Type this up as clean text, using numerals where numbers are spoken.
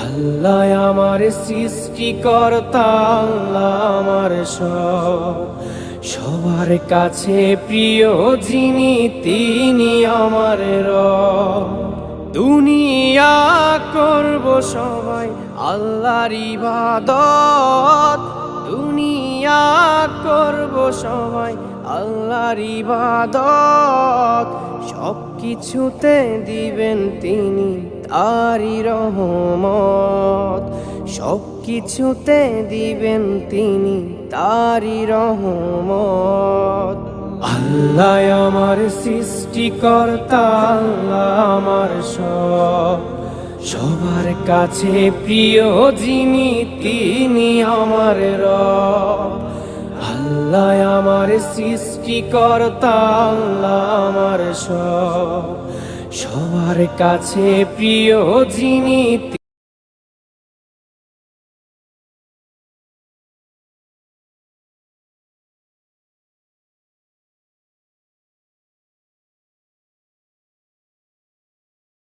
আল্লাহ আমার সৃষ্টিকর্তা, আল্লাহ আমার সবার কাছে প্রিয় যিনি তিনি আমার রব। দুনিয়া করব সবাই আল্লাহর ইবাদত, দুনিয়া করব সবাই আল্লাহর ইবাদত। সব কিছুতে দিবেন তিনি তারি রহমত, সব কিছুতে দিবেন তিনি তারি রহমত। আল্লাহ আমার সৃষ্টিকর্তা, আল্লাহ আমার সবার কাছে প্রিয় যিনি তিনি আমার রব। আল্লাহ আমার সৃষ্টিকর্তা, আল্লাহ আমার সবার কাছে প্রিয় যিনি